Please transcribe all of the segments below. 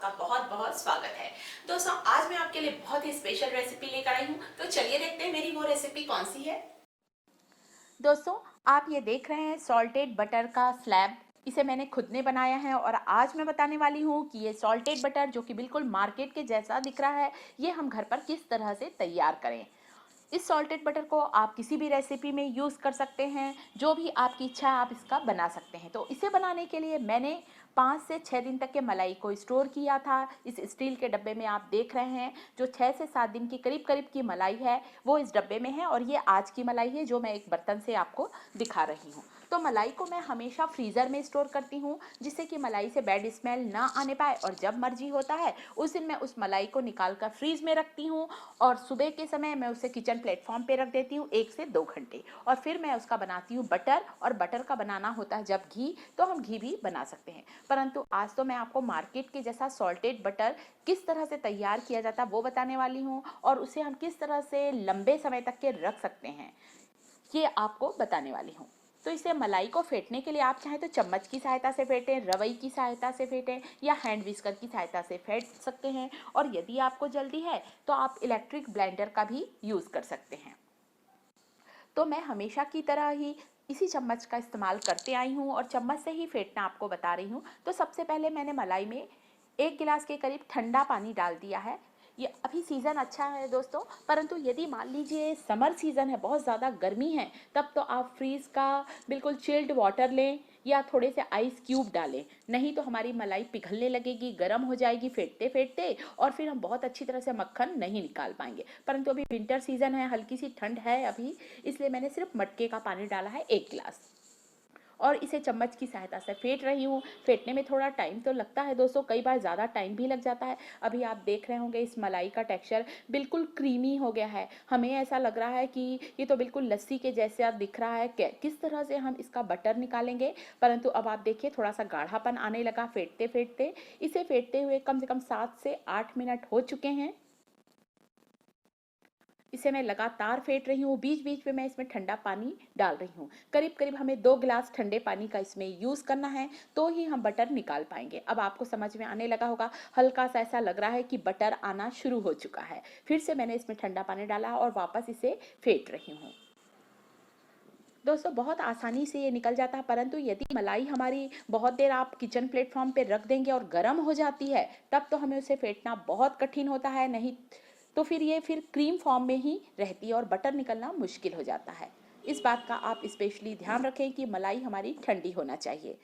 आपका बहुत बहुत स्वागत है। दोस्तों, आज मैं आपके लिए बहुत ही स्पेशल रेसिपी लेकर आई हूँ। तो चलिए देखते हैं मेरी वो रेसिपी कौन सी है। दोस्तों, आप ये देख रहे हैं सॉल्टेड बटर का स्लैब। इसे मैंने खुद ने बनाया है और आज मैं बताने वाली हूँ कि ये सॉल्टेड बटर जो कि बिल्कुल मार्केट के जैसा दिख रहा है, ये हम घर पर किस तरह से तैयार करें। इस सॉल्टेड बटर को आप किसी भी रेसिपी में यूज़ कर सकते हैं, जो भी आपकी इच्छा है आप इसका बना सकते हैं। तो इसे बनाने के लिए मैंने 5 से 6 दिन तक के मलाई को स्टोर किया था। इस स्टील के डब्बे में आप देख रहे हैं, जो 6 से 7 दिन की करीब करीब की मलाई है वो इस डब्बे में है और ये आज की मलाई है जो मैं एक बर्तन से आपको दिखा रही हूँ। तो मलाई को मैं हमेशा फ्रीज़र में स्टोर करती हूँ, जिससे कि मलाई से बैड स्मेल ना आने पाए, और जब मर्जी होता है उस दिन मैं उस मलाई को निकाल कर फ्रीज में रखती हूँ और सुबह के समय मैं उसे किचन प्लेटफॉर्म पे रख देती हूँ 1 से 2 घंटे, और फिर मैं उसका बनाती हूँ बटर। और बटर का बनाना होता है जब घी, तो हम घी भी बना सकते हैं। परंतु आज तो मैं आपको मार्केट के जैसा सॉल्टेड बटर किस तरह से तैयार किया जाता है वो बताने वाली हूँ, और उसे हम किस तरह से लंबे समय तक के रख सकते हैं ये आपको बताने वाली हूँ। तो इसे मलाई को फेंटने के लिए आप चाहें तो चम्मच की सहायता से फेंटें, रवई की सहायता से फेंटें, या हैंड विस्कर की सहायता से फेंट सकते हैं। और यदि आपको जल्दी है तो आप इलेक्ट्रिक ब्लेंडर का भी यूज़ कर सकते हैं। तो मैं हमेशा की तरह ही इसी चम्मच का इस्तेमाल करते आई हूँ और चम्मच से ही फेंटना आपको बता रही हूँ। तो सबसे पहले मैंने मलाई में 1 गिलास के करीब ठंडा पानी डाल दिया है। ये अभी सीज़न अच्छा है दोस्तों, परंतु यदि मान लीजिए समर सीज़न है, बहुत ज़्यादा गर्मी है, तब तो आप फ्रीज़ का बिल्कुल चिल्ड वाटर लें या थोड़े से आइस क्यूब डालें। नहीं तो हमारी मलाई पिघलने लगेगी, गर्म हो जाएगी फेंटते फेंटते, और फिर हम बहुत अच्छी तरह से मक्खन नहीं निकाल पाएंगे। परंतु अभी विंटर सीज़न है, हल्की सी ठंड है अभी, इसलिए मैंने सिर्फ मटके का पानी डाला है 1 गिलास, और इसे चम्मच की सहायता से फेंट रही हूँ। फेंटने में थोड़ा टाइम तो लगता है दोस्तों, कई बार ज़्यादा टाइम भी लग जाता है। अभी आप देख रहे होंगे इस मलाई का टेक्सचर बिल्कुल क्रीमी हो गया है। हमें ऐसा लग रहा है कि ये तो बिल्कुल लस्सी के जैसे दिख रहा है। किस तरह से हम इसका बटर निकालेंगे, परंतु अब आप देखिए थोड़ा सा गाढ़ापन आने लगा फेंटते फेंटते। इसे फेंटते हुए कम से कम 7 से 8 मिनट हो चुके हैं। इसे मैं लगातार फेंट रही हूँ, बीच बीच में मैं इसमें ठंडा पानी डाल रही हूँ। करीब करीब हमें 2 गिलास ठंडे पानी का इसमें यूज़ करना है, तो ही हम बटर निकाल पाएंगे। अब आपको समझ में आने लगा होगा, हल्का सा ऐसा लग रहा है कि बटर आना शुरू हो चुका है। फिर से मैंने इसमें ठंडा पानी डाला और वापस इसे फेंट रही हूँ। दोस्तों, बहुत आसानी से ये निकल जाता है, परंतु यदि मलाई हमारी बहुत देर आप किचन प्लेटफॉर्म पे रख देंगे और गर्म हो जाती है, तब तो हमें उसे फेंटना बहुत कठिन होता है। नहीं तो फिर ये क्रीम फॉर्म में ही रहती है और बटर निकलना मुश्किल हो जाता है। इस बात का आप स्पेशली ध्यान रखें कि मलाई हमारी ठंडी होना चाहिए।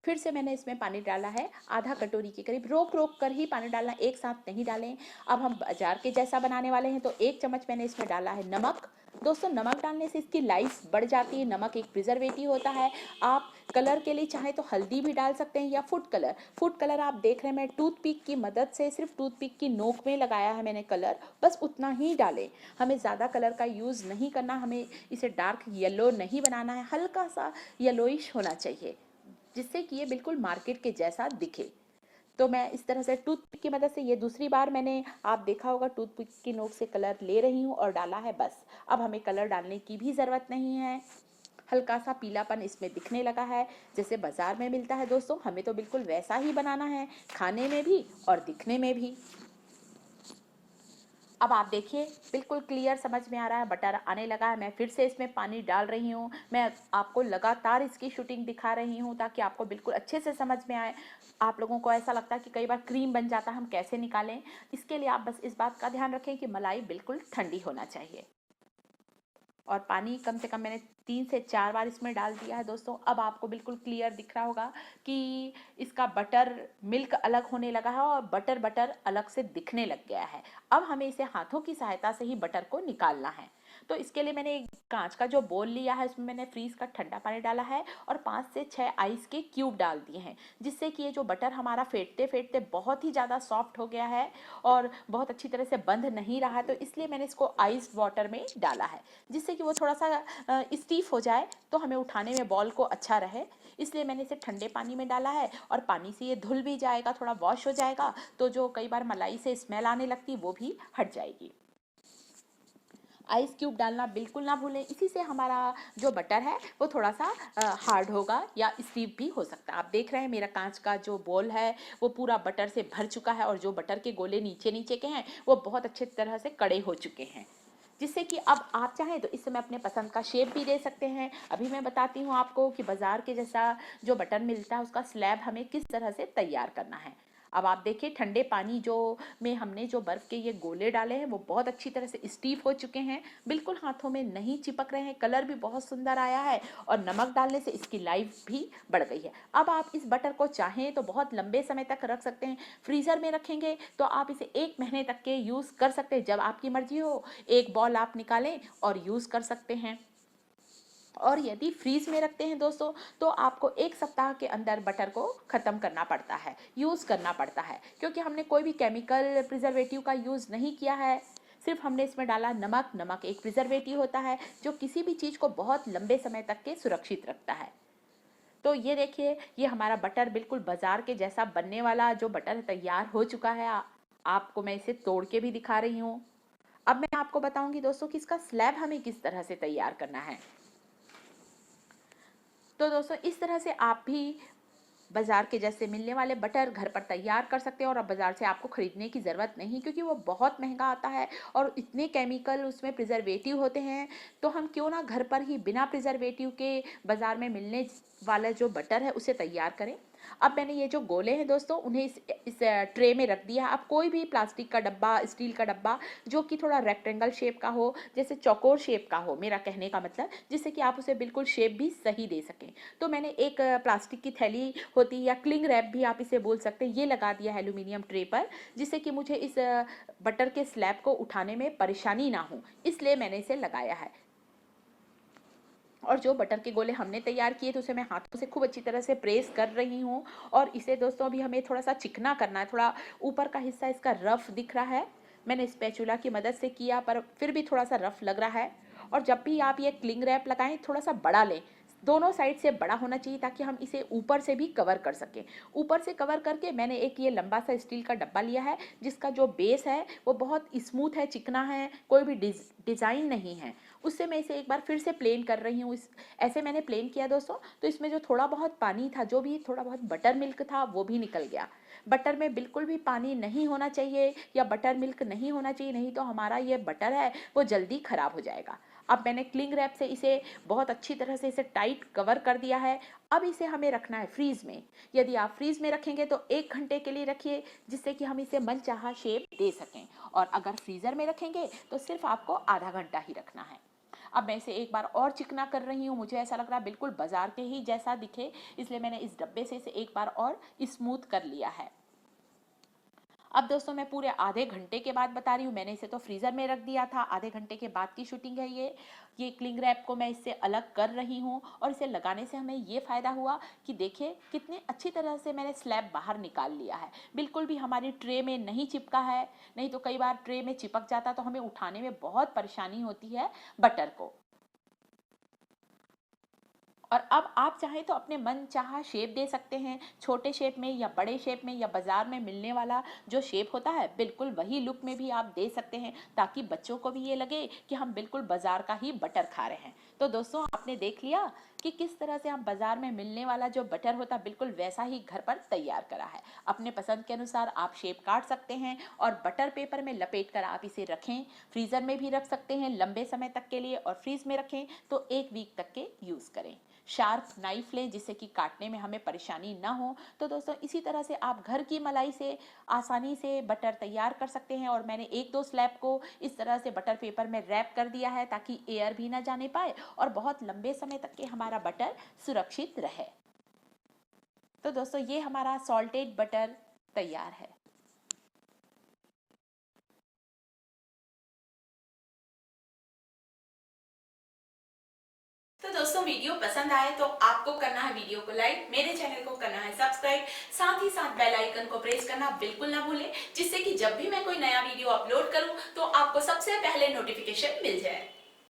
फिर से मैंने इसमें पानी डाला है आधा कटोरी के करीब। रोक रोक कर ही पानी डालना, एक साथ नहीं डालें। अब हम बाजार के जैसा बनाने वाले हैं, तो 1 चम्मच मैंने इसमें डाला है नमक। दोस्तों, नमक डालने से इसकी लाइफ बढ़ जाती है। नमक एक प्रिजर्वेटिव होता है। आप कलर के लिए चाहे तो हल्दी भी डाल सकते हैं या फूड कलर। फूड कलर आप देख रहे हैं, मैं टूथपिक की मदद से, सिर्फ टूथपिक की नोक में लगाया है मैंने कलर, बस उतना ही डालें। हमें ज़्यादा कलर का यूज़ नहीं करना, हमें इसे डार्क येलो नहीं बनाना है, हल्का सा येलोइश होना चाहिए, जिससे कि ये बिल्कुल मार्केट के जैसा दिखे। तो मैं इस तरह से टूथपिक की मदद से, ये दूसरी बार मैंने, आप देखा होगा, टूथपिक की नोक से कलर ले रही हूँ और डाला है बस। अब हमें कलर डालने की भी ज़रूरत नहीं है। हल्का सा पीलापन इसमें दिखने लगा है, जैसे बाजार में मिलता है दोस्तों। हमें तो बिल्कुल वैसा ही बनाना है, खाने में भी और दिखने में भी। अब आप देखिए बिल्कुल क्लियर समझ में आ रहा है, बटर आने लगा है। मैं फिर से इसमें पानी डाल रही हूँ। मैं आपको लगातार इसकी शूटिंग दिखा रही हूँ ताकि आपको बिल्कुल अच्छे से समझ में आए। आप लोगों को ऐसा लगता है कि कई बार क्रीम बन जाता है, हम कैसे निकालें। इसके लिए आप बस इस बात का ध्यान रखें कि मलाई बिल्कुल ठंडी होना चाहिए। और पानी कम से कम मैंने 3 से 4 बार इसमें डाल दिया है दोस्तों। अब आपको बिल्कुल क्लियर दिख रहा होगा कि इसका बटर मिल्क अलग होने लगा है और बटर बटर अलग से दिखने लग गया है। अब हमें इसे हाथों की सहायता से ही बटर को निकालना है। तो इसके लिए मैंने एक कांच का जो बोल लिया है, उसमें मैंने फ्रीज का ठंडा पानी डाला है और 5 से 6 आइस के क्यूब डाल दिए हैं, जिससे कि ये जो बटर हमारा फेंटते फेंटते बहुत ही ज़्यादा सॉफ्ट हो गया है और बहुत अच्छी तरह से बंध नहीं रहा है। तो इसलिए मैंने इसको आइस वाटर में डाला है, जिससे कि वो थोड़ा सा स्टीफ हो जाए, तो हमें उठाने में बॉल को अच्छा रहे। इसलिए मैंने इसे ठंडे पानी में डाला है, और पानी से ये धुल भी जाएगा, थोड़ा वॉश हो जाएगा, तो जो कई बार मलाई से स्मेल आने लगती वो भी हट जाएगी। आइस क्यूब डालना बिल्कुल ना भूलें, इसी से हमारा जो बटर है वो थोड़ा सा हार्ड होगा या स्टीफ भी हो सकता है। आप देख रहे हैं मेरा कांच का जो बोल है वो पूरा बटर से भर चुका है और जो बटर के गोले नीचे नीचे के हैं वो बहुत अच्छे तरह से कड़े हो चुके हैं, जिससे कि अब आप चाहें तो इस समय अपने पसंद का शेप भी दे सकते हैं। अभी मैं बताती हूँ आपको कि बाज़ार के जैसा जो बटर मिलता है उसका स्लैब हमें किस तरह से तैयार करना है। अब आप देखिए ठंडे पानी जो में हमने जो बर्फ़ के ये गोले डाले हैं वो बहुत अच्छी तरह से स्टीफ हो चुके हैं, बिल्कुल हाथों में नहीं चिपक रहे हैं, कलर भी बहुत सुंदर आया है और नमक डालने से इसकी लाइफ भी बढ़ गई है। अब आप इस बटर को चाहें तो बहुत लंबे समय तक रख सकते हैं, फ्रीज़र में रखेंगे तो आप इसे 1 महीने तक के यूज़ कर सकते हैं, जब आपकी मर्जी हो एक बॉल आप निकालें और यूज़ कर सकते हैं। और यदि फ्रीज में रखते हैं दोस्तों तो आपको 1 सप्ताह के अंदर बटर को ख़त्म करना पड़ता है, यूज़ करना पड़ता है, क्योंकि हमने कोई भी केमिकल प्रिजर्वेटिव का यूज़ नहीं किया है, सिर्फ हमने इसमें डाला नमक। नमक एक प्रिजर्वेटिव होता है जो किसी भी चीज़ को बहुत लंबे समय तक के सुरक्षित रखता है। तो ये देखिए ये हमारा बटर बिल्कुल बाजार के जैसा बनने वाला जो बटर तैयार हो चुका है। आपको मैं इसे तोड़ के भी दिखा रही हूँ। अब मैं आपको बताऊंगी दोस्तों कि इसका स्लैब हमें किस तरह से तैयार करना है। तो दोस्तों इस तरह से आप भी बाज़ार के जैसे मिलने वाले बटर घर पर तैयार कर सकते हैं और अब बाज़ार से आपको ख़रीदने की ज़रूरत नहीं, क्योंकि वो बहुत महंगा आता है और इतने केमिकल उसमें प्रिजर्वेटिव होते हैं। तो हम क्यों ना घर पर ही बिना प्रिजर्वेटिव के बाज़ार में मिलने वाला जो बटर है उसे तैयार करें। अब मैंने ये जो गोले हैं दोस्तों उन्हें इस ट्रे में रख दिया। आप कोई भी प्लास्टिक का डब्बा, स्टील का डब्बा जो कि थोड़ा रेक्टेंगल शेप का हो, जैसे चौकोर शेप का हो, मेरा कहने का मतलब, जिससे कि आप उसे बिल्कुल शेप भी सही दे सकें। तो मैंने एक प्लास्टिक की थैली होती है या क्लिंग रैप भी आप इसे बोल सकते हैं, ये लगा दिया है एल्यूमिनियम ट्रे पर, जिससे कि मुझे इस बटर के स्लैब को उठाने में परेशानी ना हो, इसलिए मैंने इसे लगाया है। और जो बटर के गोले हमने तैयार किए थे उसे मैं हाथों से खूब अच्छी तरह से प्रेस कर रही हूँ। और इसे दोस्तों अभी हमें थोड़ा सा चिकना करना है, थोड़ा ऊपर का हिस्सा इसका रफ दिख रहा है, मैंने स्पैचुला की मदद से किया पर फिर भी थोड़ा सा रफ लग रहा है। और जब भी आप ये क्लिंग रैप लगाएं थोड़ा सा बड़ा लें, दोनों साइड से बड़ा होना चाहिए ताकि हम इसे ऊपर से भी कवर कर सकें। ऊपर से कवर करके मैंने एक ये लंबा सा स्टील का डब्बा लिया है जिसका जो बेस है वो बहुत स्मूथ है, चिकना है, कोई भी डिज़ाइन नहीं है। उससे मैं इसे एक बार फिर से प्लेन कर रही हूँ। इस ऐसे मैंने प्लेन किया दोस्तों, तो इसमें जो थोड़ा बहुत पानी था, जो भी थोड़ा बहुत बटर मिल्क था वो भी निकल गया। बटर में बिल्कुल भी पानी नहीं होना चाहिए या बटर मिल्क नहीं होना चाहिए, नहीं तो हमारा ये बटर है वो जल्दी ख़राब हो जाएगा। अब मैंने क्लिंग रैप से इसे बहुत अच्छी तरह से इसे टाइट कवर कर दिया है। अब इसे हमें रखना है फ्रीज में। यदि आप फ्रीज में रखेंगे तो 1 घंटे के लिए रखिए, जिससे कि हम इसे मनचाहा शेप दे सकें। और अगर फ्रीज़र में रखेंगे तो सिर्फ आपको आधा घंटा ही रखना है। अब मैं इसे एक बार और चिकना कर रही हूँ, मुझे ऐसा लग रहा है बिल्कुल बाजार के ही जैसा दिखे, इसलिए मैंने इस डब्बे से इसे एक बार और स्मूथ कर लिया है। अब दोस्तों मैं पूरे आधे घंटे के बाद बता रही हूँ, मैंने इसे तो फ्रीज़र में रख दिया था, आधे घंटे के बाद की शूटिंग है ये क्लिंग रैप को मैं इससे अलग कर रही हूँ। और इसे लगाने से हमें ये फ़ायदा हुआ कि देखिए कितने अच्छी तरह से मैंने स्लैब बाहर निकाल लिया है, बिल्कुल भी हमारी ट्रे में नहीं चिपका है। नहीं तो कई बार ट्रे में चिपक जाता तो हमें उठाने में बहुत परेशानी होती है बटर को। और अब आप चाहें तो अपने मन चाहा शेप दे सकते हैं, छोटे शेप में या बड़े शेप में या बाजार में मिलने वाला जो शेप होता है बिल्कुल वही लुक में भी आप दे सकते हैं, ताकि बच्चों को भी ये लगे कि हम बिल्कुल बाजार का ही बटर खा रहे हैं। तो दोस्तों आपने देख लिया कि किस तरह से हम बाजार में मिलने वाला जो बटर होता है बिल्कुल वैसा ही घर पर तैयार करा है। अपने पसंद के अनुसार आप शेप काट सकते हैं और बटर पेपर में लपेट कर आप इसे रखें, फ्रीज़र में भी रख सकते हैं लंबे समय तक के लिए, और फ्रीज में रखें तो 1 वीक तक के यूज़ करें। शार्प नाइफ लें जिससे कि काटने में हमें परेशानी ना हो। तो दोस्तों इसी तरह से आप घर की मलाई से आसानी से बटर तैयार कर सकते हैं। और मैंने 1-2 स्लैब को इस तरह से बटर पेपर में रैप कर दिया है ताकि एयर भी ना जाने पाए और बहुत लंबे समय तक के हमारा बटर सुरक्षित रहे। तो दोस्तों ये हमारा सॉल्टेड बटर तैयार है। तो दोस्तों वीडियो पसंद आए तो आपको करना है वीडियो को लाइक, मेरे चैनल को करना है सब्सक्राइब, साथ ही साथ बेल आइकन को प्रेस करना बिल्कुल ना भूलें, जिससे कि जब भी मैं कोई नया वीडियो अपलोड करूं तो आपको सबसे पहले नोटिफिकेशन मिल जाए।